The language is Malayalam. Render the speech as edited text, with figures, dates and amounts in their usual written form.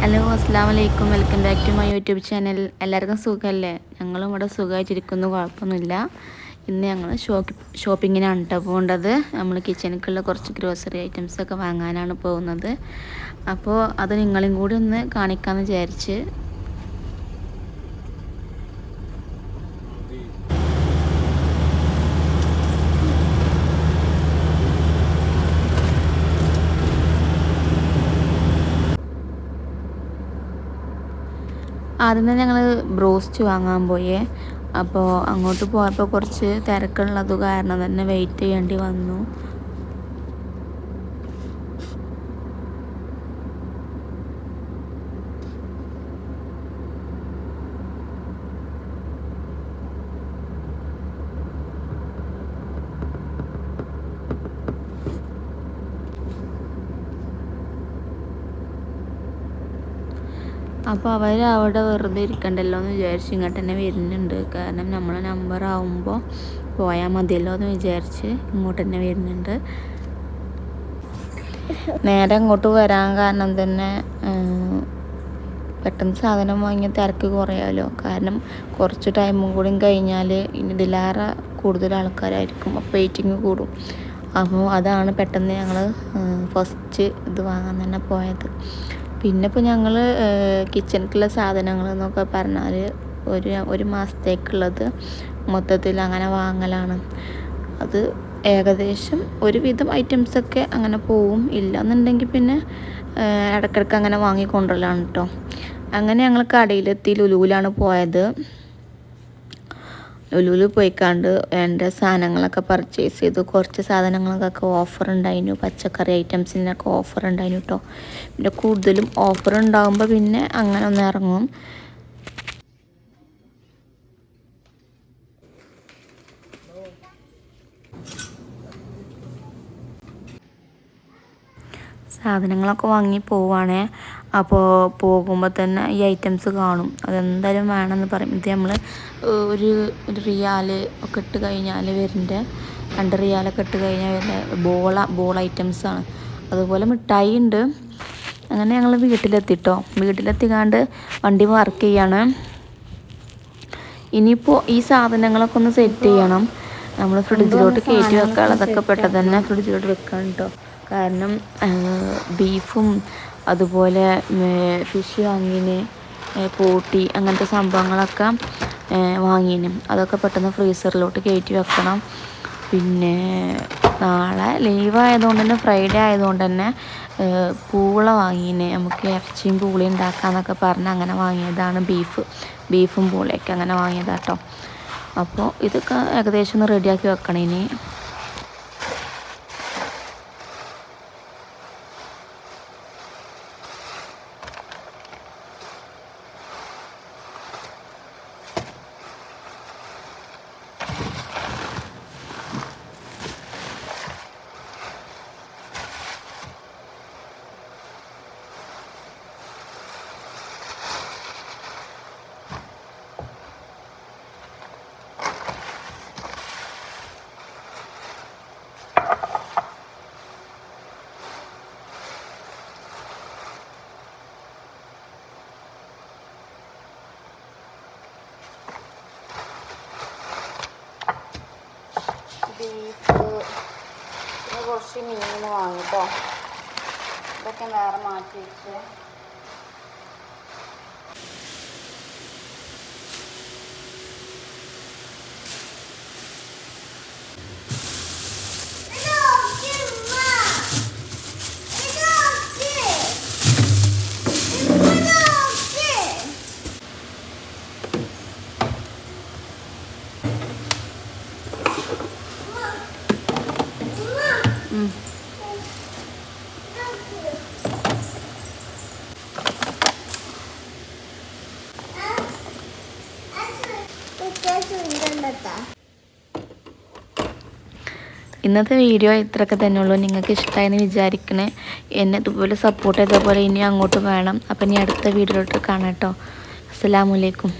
ഹലോ അസ്സലാമു അലൈക്കും, welcome back to my YouTube channel. എല്ലാവർക്കും സുഖമല്ലേ? ഞങ്ങളും ഇവിടെ സുഖമായിട്ടിരിക്കുന്നു, കുഴപ്പമൊന്നുമില്ല. ഇന്ന് ഞങ്ങൾ ഷോപ്പിങ്ങിനാണ് കേട്ടോ പോകേണ്ടത്. നമ്മൾ കിച്ചണിക്കുള്ള കുറച്ച് ഗ്രോസറി ഐറ്റംസൊക്കെ വാങ്ങാനാണ് പോകുന്നത്. അപ്പോൾ അത് നിങ്ങളെയും കൂടി ഒന്ന് കാണിക്കാമെന്ന് വിചാരിച്ച്. ആദ്യം തന്നെ ഞങ്ങൾ ബ്രോസ്റ്റ് വാങ്ങാൻ പോയേ. അപ്പോൾ അങ്ങോട്ട് പോയപ്പോൾ കുറച്ച് തിരക്കുള്ളത് കാരണം തന്നെ വെയിറ്റ് ചെയ്യേണ്ടി വന്നു. അപ്പോൾ അവർ അവിടെ വെറുതെ ഇരിക്കണ്ടല്ലോ എന്ന് വിചാരിച്ച് ഇങ്ങോട്ട് തന്നെ വരുന്നുണ്ട്. കാരണം നമ്മളെ നമ്പർ ആവുമ്പോൾ പോയാൽ മതിയല്ലോ എന്ന് വിചാരിച്ച് ഇങ്ങോട്ട് തന്നെ വരുന്നുണ്ട്. നേരെ അങ്ങോട്ട് വരാൻ കാരണം തന്നെ പെട്ടെന്ന് സാധനം വാങ്ങിയ തിരക്ക് കുറയാമല്ലോ. കാരണം കുറച്ച് ടൈമും കൂടി കഴിഞ്ഞാൽ ഇനി ഇതിലേറെ കൂടുതൽ ആൾക്കാരായിരിക്കും, അപ്പോൾ വെയിറ്റിംഗ് കൂടും. അപ്പോൾ അതാണ് പെട്ടെന്ന് ഞങ്ങൾ ഫസ്റ്റ് ഇത് വാങ്ങാൻ തന്നെ പോയത്. പിന്നെ ഇപ്പോൾ ഞങ്ങൾ കിച്ചണിക്കുള്ള സാധനങ്ങൾ എന്നൊക്കെ പറഞ്ഞാൽ ഒരു മാസത്തേക്കുള്ളത് മൊത്തത്തിൽ അങ്ങനെ വാങ്ങലാണ്. അത് ഏകദേശം ഒരുവിധം ഐറ്റംസൊക്കെ അങ്ങനെ പോവും. ഇല്ലയെന്നുണ്ടെങ്കിൽ പിന്നെ ഇടയ്ക്കിടയ്ക്ക് അങ്ങനെ വാങ്ങിക്കൊണ്ടുവരലാണ് കേട്ടോ. അങ്ങനെ ഞങ്ങൾ കടയിലെത്തി. ലുലുവിലാണ് പോയത്. ലുലുവിൽ പോയിക്കാണ്ട് എൻ്റെ സാധനങ്ങളൊക്കെ പർച്ചേസ് ചെയ്തു. കുറച്ച് സാധനങ്ങൾക്കൊക്കെ ഓഫർ ഉണ്ടായിരുന്നു. പച്ചക്കറി ഐറ്റംസിനൊക്കെ ഓഫർ ഉണ്ടായിരുന്നു കേട്ടോ. പിന്നെ കൂടുതലും ഓഫർ ഉണ്ടാകുമ്പോൾ പിന്നെ അങ്ങനെ ഒന്ന് ഇറങ്ങും. സാധനങ്ങളൊക്കെ വാങ്ങി പോവുകയാണേ. അപ്പോൾ പോകുമ്പോൾ തന്നെ ഈ ഐറ്റംസ് കാണും, അതെന്തായാലും വേണമെന്ന് പറയും. ഇത് നമ്മൾ ഒരു റിയാൽ ഒക്കെ ഇട്ട് കഴിഞ്ഞാൽ വരുന്നുണ്ട്. 2 റിയാലൊക്കെ ഇട്ട് കഴിഞ്ഞാൽ വരുന്ന ബോൾ ഐറ്റംസാണ്. അതുപോലെ മിഠായി ഉണ്ട്. അങ്ങനെ ഞങ്ങൾ വീട്ടിലെത്തിട്ടോ. വീട്ടിലെത്തിക്കാണ്ട് വണ്ടി വർക്ക് ചെയ്യാണ്. ഇനിയിപ്പോൾ ഈ സാധനങ്ങളൊക്കെ ഒന്ന് സെറ്റ് ചെയ്യണം. നമ്മൾ ഫ്രിഡ്ജിലോട്ട് കയറ്റി വെക്കാനുള്ളതൊക്കെ പെട്ടെന്ന് തന്നെ ഫ്രിഡ്ജിലോട്ട് വെക്കണം കേട്ടോ. കാരണം ബീഫും അതുപോലെ ഫിഷ് വാങ്ങിന്, പോട്ടി അങ്ങനത്തെ സംഭവങ്ങളൊക്കെ വാങ്ങിന്. അതൊക്കെ പെട്ടെന്ന് ഫ്രീസറിലോട്ട് കയറ്റി വെക്കണം. പിന്നെ നാളെ ലീവ് ആയതുകൊണ്ട് തന്നെ, ഫ്രൈഡേ ആയതുകൊണ്ട് തന്നെ പൂള വാങ്ങിന്. നമുക്ക് ഇറച്ചിയും പൂളയും ഉണ്ടാക്കാമെന്നൊക്കെ പറഞ്ഞ് അങ്ങനെ വാങ്ങിയതാണ്. ബീഫും പൂളയൊക്കെ അങ്ങനെ വാങ്ങിയതാട്ടോ. അപ്പോൾ ഇതൊക്കെ ഏകദേശം ഒന്ന് റെഡിയാക്കി വെക്കണം ഇനി. ബീഫ്, പിന്നെ കുറച്ച് മീൻ വാങ്ങിട്ടോ. ഇതൊക്കെ വേറെ മാറ്റി വെച്ച്. ഇന്നത്തെ വീഡിയോ ഇത്രയൊക്കെ തന്നെയുള്ളൂ. നിങ്ങൾക്ക് ഇഷ്ടമായെന്ന് വിചാരിക്കണേ. എന്നെ ഇതുപോലെ സപ്പോർട്ട് ചെയ്ത പോലെ ഇനി അങ്ങോട്ട് വേണം. അപ്പം ഇനി അടുത്ത വീഡിയോയിലോട്ട് കാണാം കേട്ടോ. അസ്സലാമു അലൈക്കും.